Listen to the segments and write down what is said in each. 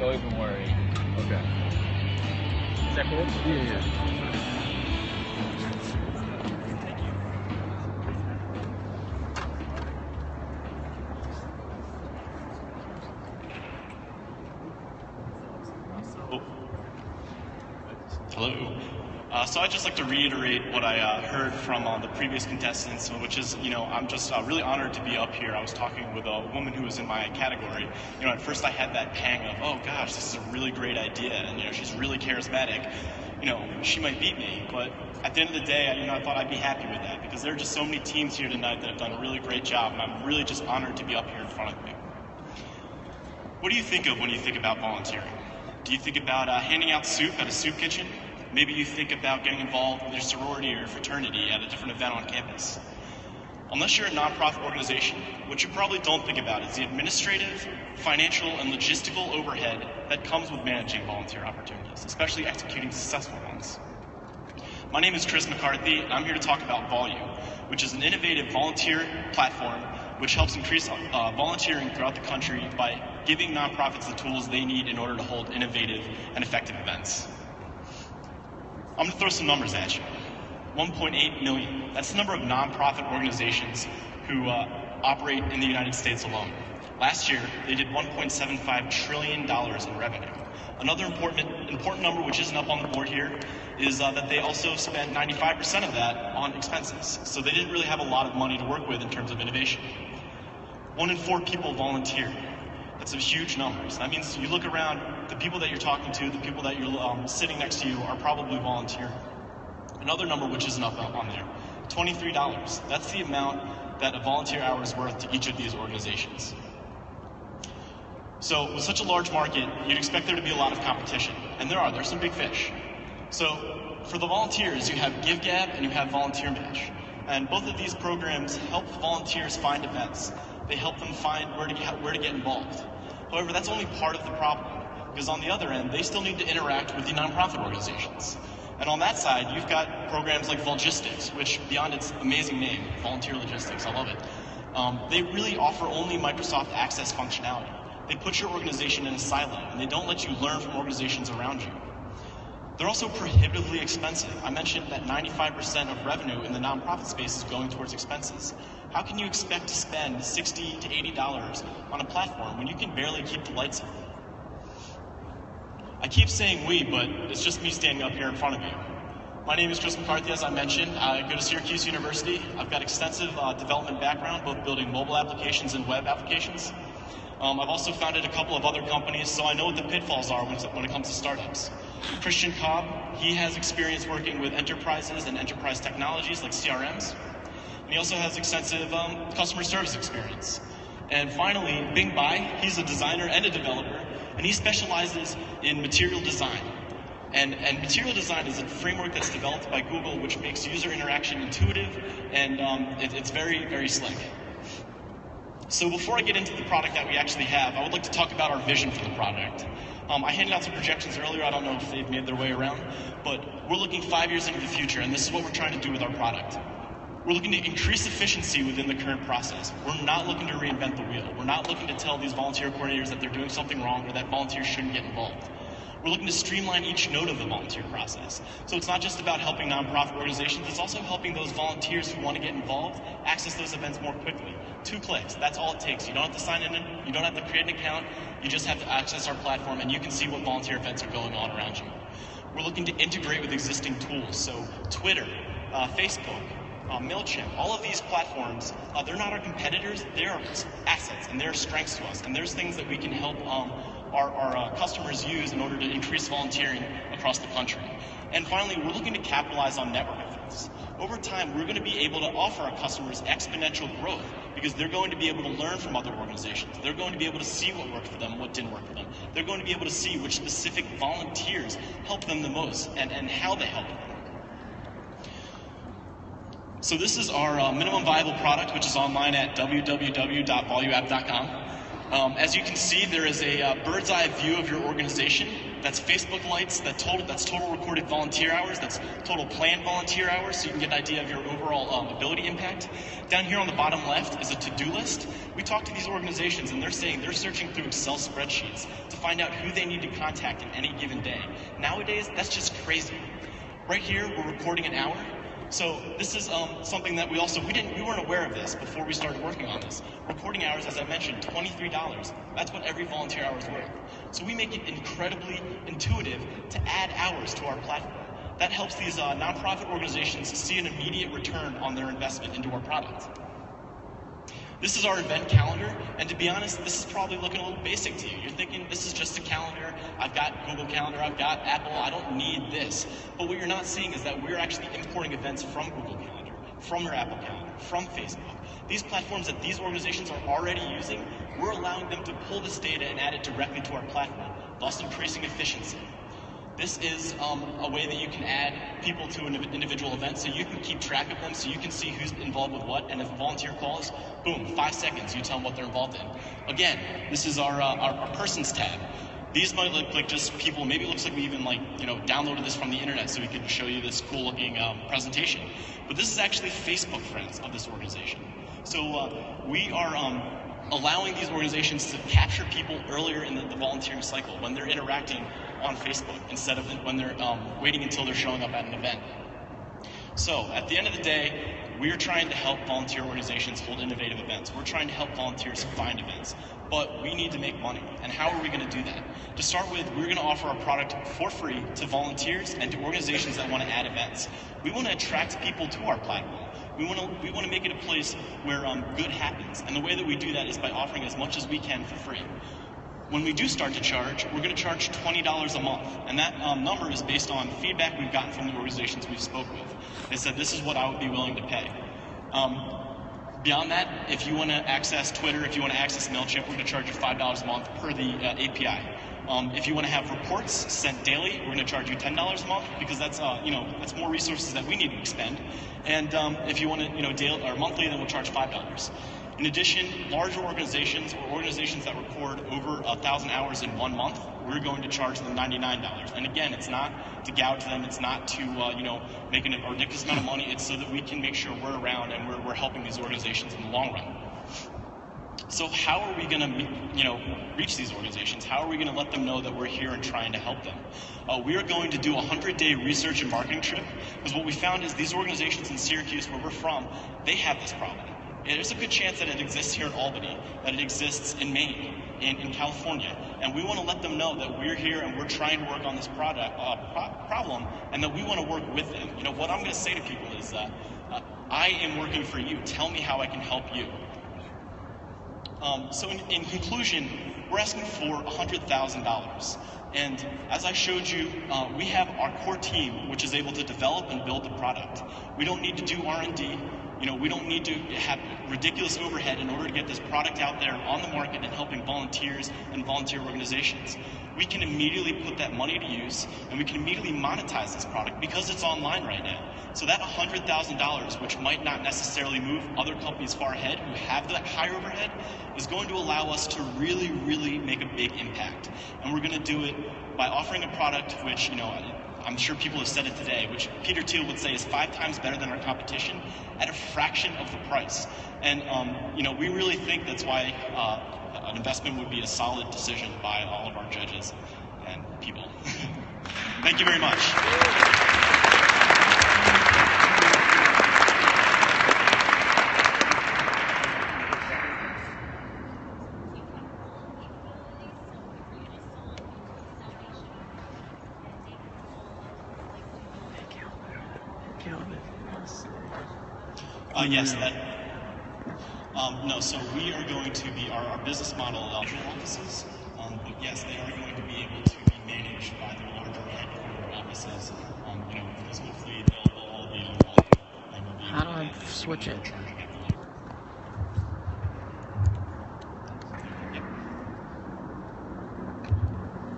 Don't even worry. Okay. Is that cool? Yeah. Hello. So I'd just like to reiterate what I heard from the previous contestants, which is, I'm just really honored to be up here. I was talking with a woman who was in my category. At first I had that pang of, oh gosh, this is a really great idea, and she's really charismatic. She might beat me, but at the end of the day, I thought I'd be happy with that, because there are just so many teams here tonight that have done a really great job, and I'm really just honored to be up here in front of you. What do you think of when you think about volunteering? Do you think about handing out soup at a soup kitchen? Maybe you think about getting involved with your sorority or fraternity at a different event on campus. Unless you're a nonprofit organization, what you probably don't think about is the administrative, financial, and logistical overhead that comes with managing volunteer opportunities, especially executing successful ones. My name is Chris McCarthy, and I'm here to talk about Volume, which is an innovative volunteer platform which helps increase volunteering throughout the country by giving nonprofits the tools they need in order to hold innovative and effective events. I'm going to throw some numbers at you. 1.8 million. That's the number of nonprofit organizations who operate in the United States alone. Last year, they did $1.75 trillion in revenue. Another important number, which isn't up on the board here, is that they also spent 95% of that on expenses. So they didn't really have a lot of money to work with in terms of innovation. 1 in 4 people volunteer. That's a huge number. So that means you look around, the people that you're talking to, the people that you're sitting next to you are probably volunteering. Another number which isn't up on there, $23. That's the amount that a volunteer hour is worth to each of these organizations. So with such a large market, you'd expect there to be a lot of competition. And there's some big fish. So for the volunteers, you have GiveGab and you have Volunteer Match. And both of these programs help volunteers find events. They help them find where to get involved. However, that's only part of the problem, because on the other end, they still need to interact with the nonprofit organizations. And on that side, you've got programs like Volgistics, which beyond its amazing name, Volunteer Logistics, I love it, they really offer only Microsoft Access functionality. They put your organization in a silo, and they don't let you learn from organizations around you. They're also prohibitively expensive. I mentioned that 95% of revenue in the nonprofit space is going towards expenses. How can you expect to spend $60 to $80 on a platform when you can barely keep the lights on? I keep saying we, but it's just me standing up here in front of you. My name is Chris McCarthy, as I mentioned. I go to Syracuse University. I've got extensive development background, both building mobile applications and web applications. I've also founded a couple of other companies, so I know what the pitfalls are when it comes to startups. Christian Cobb, he has experience working with enterprises and enterprise technologies like CRMs. And he also has extensive customer service experience. And finally, Bing Bai, he's a designer and a developer, and he specializes in material design. And material design is a framework that's developed by Google, which makes user interaction intuitive, and it's very, very slick. So before I get into the product that we actually have, I would like to talk about our vision for the product. I handed out some projections earlier. I don't know if they've made their way around, but we're looking 5 years into the future, and this is what we're trying to do with our product. We're looking to increase efficiency within the current process. We're not looking to reinvent the wheel. We're not looking to tell these volunteer coordinators that they're doing something wrong or that volunteers shouldn't get involved. We're looking to streamline each node of the volunteer process. So it's not just about helping nonprofit organizations, it's also helping those volunteers who want to get involved access those events more quickly. 2 clicks, that's all it takes. You don't have to sign in, you don't have to create an account, you just have to access our platform and you can see what volunteer events are going on around you. We're looking to integrate with existing tools, so Twitter, Facebook, MailChimp, all of these platforms, they're not our competitors, they're our assets and they're strengths to us. And there's things that we can help our customers use in order to increase volunteering across the country. And finally, we're looking to capitalize on network effects. Over time, we're going to be able to offer our customers exponential growth because they're going to be able to learn from other organizations. They're going to be able to see what worked for them, what didn't work for them. They're going to be able to see which specific volunteers help them the most and how they help them. So this is our minimum viable product, which is online at www.voluapp.com. As you can see, there is a bird's eye view of your organization. That's Facebook lights, that's total recorded volunteer hours, that's total planned volunteer hours, so you can get an idea of your overall ability impact. Down here on the bottom left is a to-do list. We talk to these organizations and they're saying they're searching through Excel spreadsheets to find out who they need to contact in any given day. Nowadays, that's just crazy. Right here, we're recording an hour. So this is something that we weren't aware of this before we started working on this. Recording hours, as I mentioned, $23. That's what every volunteer hour is worth. So we make it incredibly intuitive to add hours to our platform. That helps these nonprofit organizations see an immediate return on their investment into our product. This is our event calendar, and to be honest, this is probably looking a little basic to you. You're thinking, this is just a calendar, I've got Google Calendar, I've got Apple, I don't need this. But what you're not seeing is that we're actually importing events from Google Calendar, from your Apple Calendar, from Facebook. These platforms that these organizations are already using, we're allowing them to pull this data and add it directly to our platform, thus increasing efficiency. This is a way that you can add people to an individual event so you can keep track of them, so you can see who's involved with what, and if a volunteer calls, boom, 5 seconds, you tell them what they're involved in. Again, this is our persons tab. These might look like just people, maybe it looks like we even downloaded this from the internet so we could show you this cool looking presentation. But this is actually Facebook friends of this organization. So we are allowing these organizations to capture people earlier in the volunteering cycle when they're interacting on Facebook instead of when they're waiting until they're showing up at an event. So at the end of the day, we're trying to help volunteer organizations hold innovative events. We're trying to help volunteers find events, but we need to make money. And how are we going to do that? To start with, we're going to offer our product for free to volunteers and to organizations that want to add events. We want to attract people to our platform. We want to make it a place where good happens. And the way that we do that is by offering as much as we can for free. When we do start to charge, we're going to charge $20 a month. And that number is based on feedback we've gotten from the organizations we've spoke with. They said, this is what I would be willing to pay. Beyond that, if you want to access Twitter, if you want to access MailChimp, we're going to charge you $5 a month per the API. If you want to have reports sent daily, we're going to charge you $10 a month because that's that's more resources that we need to expend. And if you want to daily or monthly, then we'll charge $5. In addition, larger organizations or organizations that record over 1,000 hours in 1 month, we're going to charge them $99. And again, it's not to gouge them, it's not to make a ridiculous amount of money. It's so that we can make sure we're around and we're helping these organizations in the long run. So how are we going to reach these organizations? How are we going to let them know that we're here and trying to help them? We are going to do a 100-day research and marketing trip, because what we found is these organizations in Syracuse, where we're from, they have this problem. There's a good chance that it exists here in Albany, that it exists in Maine, in California, and we want to let them know that we're here and we're trying to work on this problem, and that we want to work with them. What I'm going to say to people is, I am working for you. Tell me how I can help you. So in conclusion, we're asking for $100,000. And as I showed you, we have our core team, which is able to develop and build the product. We don't need to do R&D. We don't need to have ridiculous overhead in order to get this product out there on the market and helping volunteers and volunteer organizations. We can immediately put that money to use, and we can immediately monetize this product because it's online right now. So that $100,000, which might not necessarily move other companies far ahead who have that higher overhead, is going to allow us to really, really make a big impact. And we're going to do it by offering a product which, I'm sure people have said it today, which Peter Thiel would say is 5 times better than our competition at a fraction of the price. And we really think that's why an investment would be a solid decision by all of our judges and people. Thank you very much. Yes, no, so we are going to be, our business model offices, but yes, they are going to be able to be managed by the larger headquarter offices, because hopefully they'll all be online. And we'll be How do I switch it?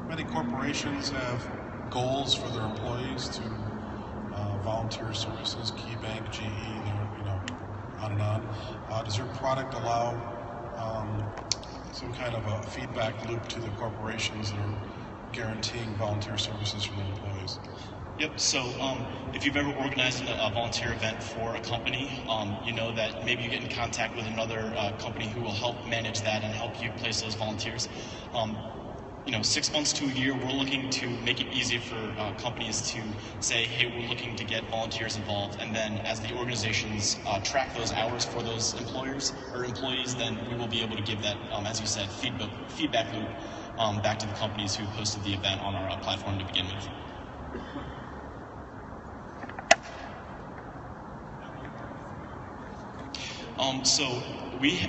Many corporations have goals for their employees to volunteer services, KeyBank, GE, on and on. Does your product allow some kind of a feedback loop to the corporations that are guaranteeing volunteer services for their employees. Yep, so if you've ever organized a volunteer event for a company, you know that maybe you get in contact with another company who will help manage that and help you place those volunteers. 6 months to a year, we're looking to make it easy for companies to say, hey, we're looking to get volunteers involved, and then as the organizations track those hours for those employers or employees, then we will be able to give that, as you said, feedback loop back to the companies who hosted the event on our platform to begin with. So we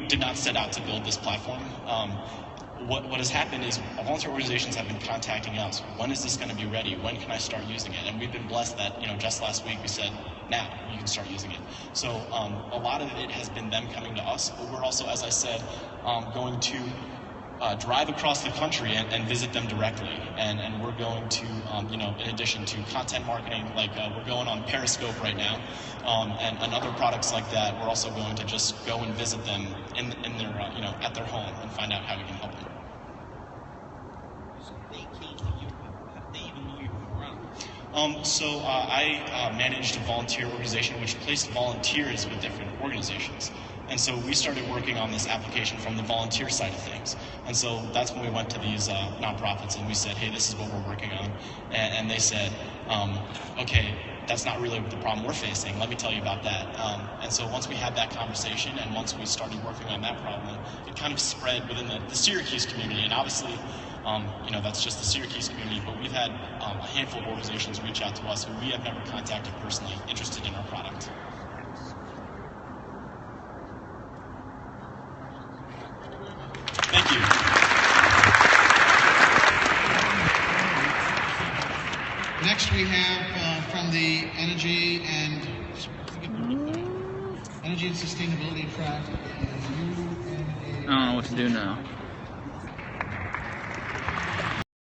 did not set out to build this platform. What has happened is volunteer organizations have been contacting us. When is this going to be ready? When can I start using it? And we've been blessed that just last week we said, now you can start using it. So a lot of it has been them coming to us, but we're also, as I said, going to drive across the country and visit them directly. And we're going to, in addition to content marketing, like we're going on Periscope right now, and other products like that, we're also going to just go and visit them in their, at their home and find out how we can help them. So I managed a volunteer organization which placed volunteers with different organizations. And so we started working on this application from the volunteer side of things. And so that's when we went to these nonprofits and we said, hey, this is what we're working on. And they said, okay, that's not really the problem we're facing. Let me tell you about that. And so once we had that conversation and once we started working on that problem, it kind of spread within the Syracuse community. And obviously, that's just the Syracuse community, but we've had a handful of organizations reach out to us who we have never contacted personally, interested in our product. Thank you. Next we have from the Energy and Sustainability track. I don't know what to do now.